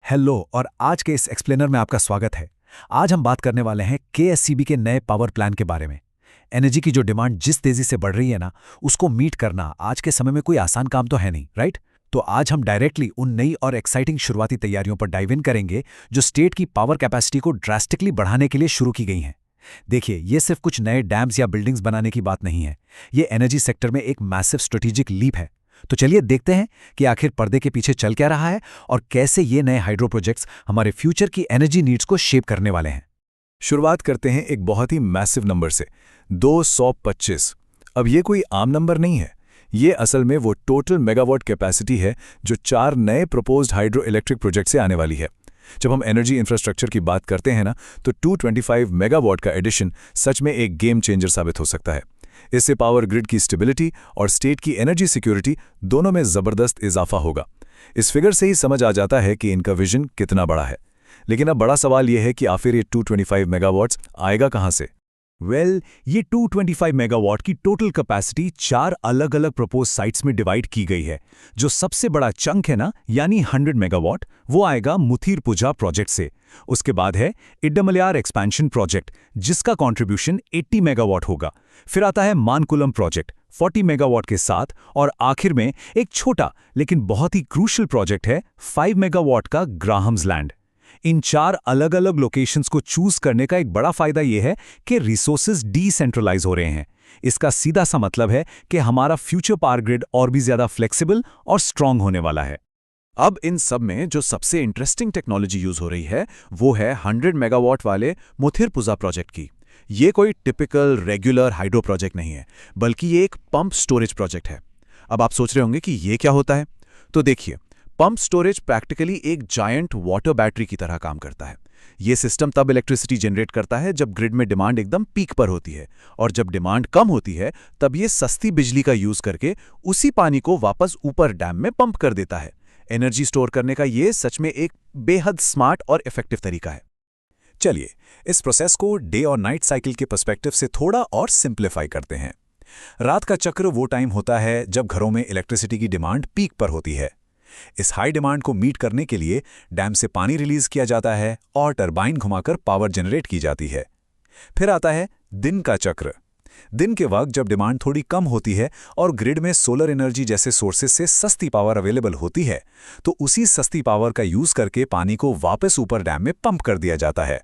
Hello और आज के इस एक्सप्लेनर में आपका स्वागत है। आज हम बात करने वाले हैं केएससीबी के नए पावर प्लान के बारे में। एनर्जी की जो डिमांड जिस तेजी से बढ़ रही है ना, उसको मीट करना आज के समय में कोई आसान काम तो है नहीं, राइट? तो आज हम डायरेक्टली उन नई और एक्साइटिंग शुरुआती तैयारियों पर डाइव इन करेंगे जो स्टेट की पावर कैपेसिटी को ड्रास्टिकली बढ़ाने के लिए शुरू की गई हैं। देखिए, ये सिर्फ कुछ नए डैम्स या बिल्डिंग्स बनाने की बात नहीं है। ये एनर्जी सेक्टर में एक मैसिव स्ट्रेटेजिक लीप है। तो चलिए देखते हैं कि आखिर पर्दे के पीछे चल क्या रहा है और कैसे ये नए हाइड्रो प्रोजेक्ट्स हमारे फ्यूचर की एनर्जी नीड्स को शेप करने वाले हैं। शुरुआत करते हैं एक बहुत ही मैसिव नंबर से, 225। अब ये कोई आम नंबर नहीं है। ये असल में वो टोटल मेगावाट कैपेसिटी है जो 4 नए प्रपोज्ड हाइड्रो इलेक्ट्रिक प्रोजेक्ट से आने वाली है। जब हम एनर्जी इंफ्रास्ट्रक्चर की बात करते हैं ना, तो 225 मेगावाट का एडिशन सच में एक गेम चेंजर साबित हो सकता है। इससे पावर ग्रिड की स्टेबिलिटी और स्टेट की एनर्जी सिक्योरिटी दोनों में जबरदस्त इजाफा होगा। इस फिगर से ही समझ आ जाता है कि इनका विजन कितना बड़ा है। लेकिन अब बड़ा सवाल यह है कि आखिर ये 225 मेगावाट्स आएगा कहां से? ये 225 मेगावाट की टोटल कैपेसिटी 4 अलग अलग प्रपोज साइट्स में डिवाइड की गई है। जो सबसे बड़ा चंक है ना, यानी 100 मेगावाट, वो आएगा मुथीरपुजा प्रोजेक्ट से। उसके बाद है इडमलयार एक्सपेंशन प्रोजेक्ट, जिसका कंट्रीब्यूशन 80 मेगावाट होगा। फिर आता है मानकुलम प्रोजेक्ट 40 मेगावाट के साथ, और आखिर में एक छोटा लेकिन बहुत ही क्रूशियल प्रोजेक्ट है 5 मेगावाट का ग्राहम्स लैंड। इन 4 अलग अलग लोकेशंस को चूज करने का एक बड़ा फायदा यह है कि रिसोर्सेज डिसेंट्रलाइज हो रहे हैं। इसका सीधा सा मतलब है कि हमारा फ्यूचर पावर ग्रिड और भी ज्यादा फ्लेक्सिबल और स्ट्रांग होने वाला है। अब इन सब में जो सबसे इंटरेस्टिंग टेक्नोलॉजी यूज हो रही है वो है 100 मेगावाट वाले मुथिरपुजा प्रोजेक्ट की। ये कोई टिपिकल रेगुलर हाइड्रो प्रोजेक्ट नहीं है, बल्कि ये एक पंप स्टोरेज प्रोजेक्ट है। अब आप सोच रहे होंगे कि ये क्या होता है, तो देखिए, पंप स्टोरेज प्रैक्टिकली एक जायंट वाटर बैटरी की तरह काम करता है। ये सिस्टम तब इलेक्ट्रिसिटी जनरेट करता है जब ग्रिड में डिमांड एकदम पीक पर होती है, और जब डिमांड कम होती है तब ये सस्ती बिजली का यूज करके उसी पानी को वापस ऊपर डैम में पंप कर देता है। एनर्जी स्टोर करने का ये सच में एक बेहद स्मार्ट और इफेक्टिव तरीका है। चलिए, इस प्रोसेस को डे और नाइट साइकिल के पर्सपेक्टिव से थोड़ा और सिंप्लीफाई करते हैं। रात का चक्र वो टाइम होता है जब घरों में इलेक्ट्रिसिटी की डिमांड पीक पर होती है। इस हाई डिमांड को मीट करने के लिए डैम से पानी रिलीज किया जाता है और टरबाइन घुमाकर पावर जनरेट की जाती है। फिर आता है दिन का चक्र। दिन के वक्त जब डिमांड थोड़ी कम होती है और ग्रिड में सोलर एनर्जी जैसे सोर्सेस से सस्ती पावर अवेलेबल होती है, तो उसी सस्ती पावर का यूज करके पानी को वापस ऊपर डैम में पंप कर दिया जाता है।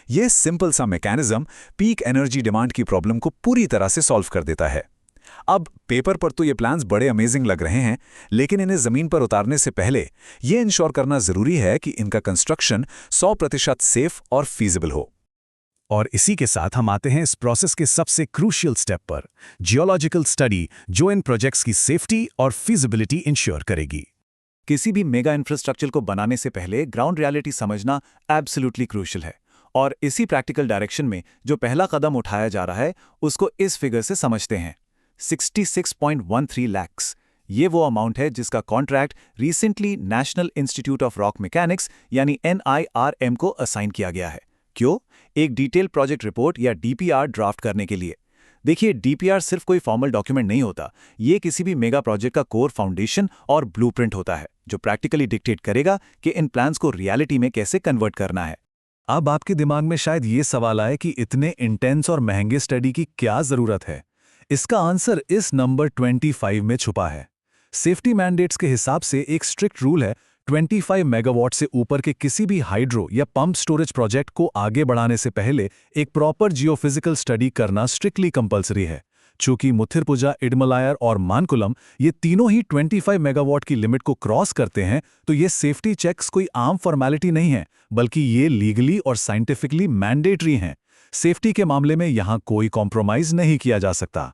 यह सिंपल सा मैकेनिज्म पीक एनर्जी डिमांड की प्रॉब्लम को पूरी तरह से सॉल्व कर देता है। अब पेपर पर तो ये प्लान्स बड़े अमेजिंग लग रहे हैं, लेकिन इन्हें जमीन पर उतारने से पहले ये इंश्योर करना जरूरी है कि इनका कंस्ट्रक्शन 100% सेफ और फीजिबल हो। और इसी के साथ हम आते हैं इस प्रोसेस के सबसे क्रूशियल स्टेप पर, जियोलॉजिकल स्टडी, जो इन प्रोजेक्ट्स की सेफ्टी और फीजिबिलिटी इंश्योर करेगी। किसी भी मेगा इंफ्रास्ट्रक्चर को बनाने से पहले ग्राउंड रियलिटी समझना एब्सोल्युटली क्रूशियल है, और इसी प्रैक्टिकल डायरेक्शन में जो पहला कदम उठाया जा रहा है उसको इस फिगर से समझते हैं। 66.13 लाख। ये वो अमाउंट है जिसका contract recently national institute of rock mechanics यानी NIRM को असाइन किया गया है। क्यों? एक डिटेल प्रोजेक्ट रिपोर्ट या DPR ड्राफ्ट करने के लिए। देखिए, DPR सिर्फ कोई फॉर्मल डॉक्यूमेंट नहीं होता। ये किसी भी मेगा प्रोजेक्ट का कोर फाउंडेशन और ब्लूप्रिंट होता है, जो प्रैक्टिकली डिक्टेट करेगा कि इन प्लान्स को रियलिटी में कैसे कन्वर्ट करना है। अब आपके दिमाग में शायद ये सवाल आए कि इतने इंटेंस और महंगे स्टडी की क्या जरूरत है। इसका आंसर इस नंबर 25 में छुपा है। सेफ्टी मैंडेट्स के हिसाब से एक स्ट्रिक्ट रूल है, 25 मेगावाट से ऊपर के किसी भी हाइड्रो या पंप स्टोरेज प्रोजेक्ट को आगे बढ़ाने से पहले एक प्रॉपर जियोफिजिकल स्टडी करना स्ट्रिक्टली कंपलसरी है। चूंकि मुथिरपुजा, इडमलायर और मानकुलम ये तीनों ही 25 मेगावाट की लिमिट को क्रॉस करते हैं, तो ये सेफ्टी चेक्स कोई आम फॉर्मेलिटी नहीं है, बल्कि ये लीगली और साइंटिफिकली मैंडेटरी हैं। सेफ्टी के मामले में यहां कोई कॉम्प्रोमाइज नहीं किया जा सकता।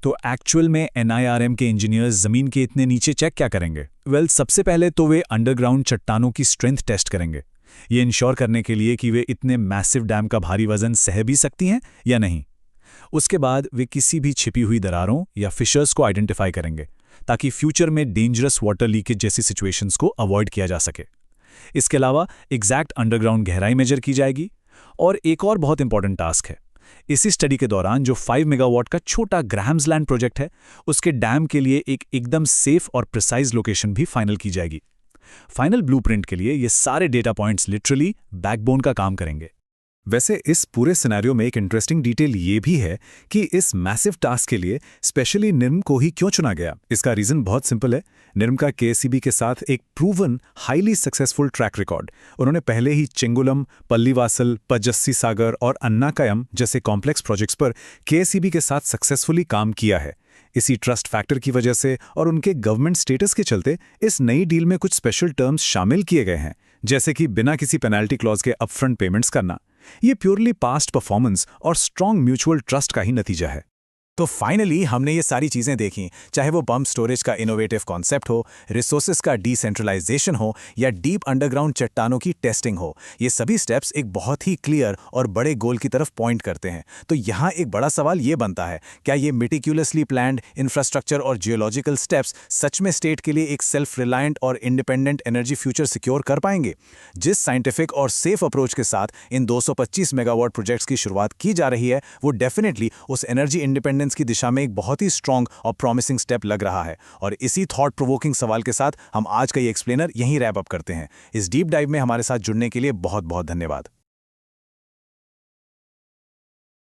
तो एक्चुअल में NIRM के इंजीनियर्स जमीन के इतने नीचे चेक क्या करेंगे? सबसे पहले तो वे अंडरग्राउंड चट्टानों की स्ट्रेंथ टेस्ट करेंगे, ये इंश्योर करने के लिए कि वे इतने मैसिव डैम का भारी वजन सह भी सकती हैं या नहीं। उसके बाद वे किसी भी छिपी हुई दरारों या फिशर्स को आइडेंटिफाई करेंगे, ताकि फ्यूचर में डेंजरस वाटर लीकेज जैसी सिचुएशंस को अवॉइड किया जा सके। इसके अलावा एग्जैक्ट अंडरग्राउंड गहराई मेजर की जाएगी। और एक और बहुत इंपॉर्टेंट टास्क है, इसी स्टडी के दौरान जो 5 मेगावाट का छोटा ग्राहम्स लैंड प्रोजेक्ट है, उसके डैम के लिए एक एकदम सेफ और प्रिसाइज लोकेशन भी फाइनल की जाएगी। फाइनल ब्लूप्रिंट के लिए ये सारे डेटा पॉइंट्स लिटरली बैकबोन का काम करेंगे। वैसे इस पूरे सिनेरियो में एक इंटरेस्टिंग डिटेल ये भी है कि इस मैसिव टास्क के लिए स्पेशली निरम को ही क्यों चुना गया। इसका रीजन बहुत सिंपल है। निरम का केएसईबी के साथ एक proven highly successful track record. उन्होंने पहले ही चेंगुलम, पल्लीवासल, पजस्सी सागर और अन्नाकयम जैसे कॉम्प्लेक्स प्रोजेक्ट्स पर केएसईबी के साथ सक्सेसफुली काम किया है। इसी ट्रस्ट फैक्टर की वजह से और उनके गवर्नमेंट स्टेटस के चलते इस नई डील में कुछ स्पेशल टर्म्स शामिल किए गए हैं, जैसे कि बिना किसी पेनल्टी क्लॉज के अपफ्रंट पेमेंट्स करना। ये प्योरली पास्ट परफॉर्मेंस और स्ट्रॉन्ग म्यूचुअल ट्रस्ट का ही नतीजा है। तो फाइनली हमने ये सारी चीज़ें देखी, चाहे वो पम्प स्टोरेज का इनोवेटिव कॉन्सेप्ट हो, रिसोर्सेज का डिसेंट्रलाइजेशन हो या डीप अंडरग्राउंड चट्टानों की टेस्टिंग हो। ये सभी स्टेप्स एक बहुत ही क्लियर और बड़े गोल की तरफ पॉइंट करते हैं। तो यहाँ एक बड़ा सवाल ये बनता है, क्या ये मेटिक्यूलसली प्लान्ड इंफ्रास्ट्रक्चर और जियोलॉजिकल स्टेप्स सच में स्टेट के लिए एक सेल्फ रिलायंट और इंडिपेंडेंट एनर्जी फ्यूचर सिक्योर कर पाएंगे? जिस साइंटिफिक और सेफ अप्रोच के साथ इन 225 मेगावाट प्रोजेक्ट्स की शुरुआत की जा रही है, वो डेफिनेटली उस एनर्जी इंडिपेंडेंस की दिशा में एक बहुत ही स्ट्रॉन्ग और प्रॉमिसिंग स्टेप लग रहा है। और इसी थॉट प्रोवोकिंग सवाल के साथ हम आज का ये एक्सप्लेनर यहीं रैप अप करते हैं। इस डीप डाइव में हमारे साथ जुड़ने के लिए बहुत बहुत धन्यवाद।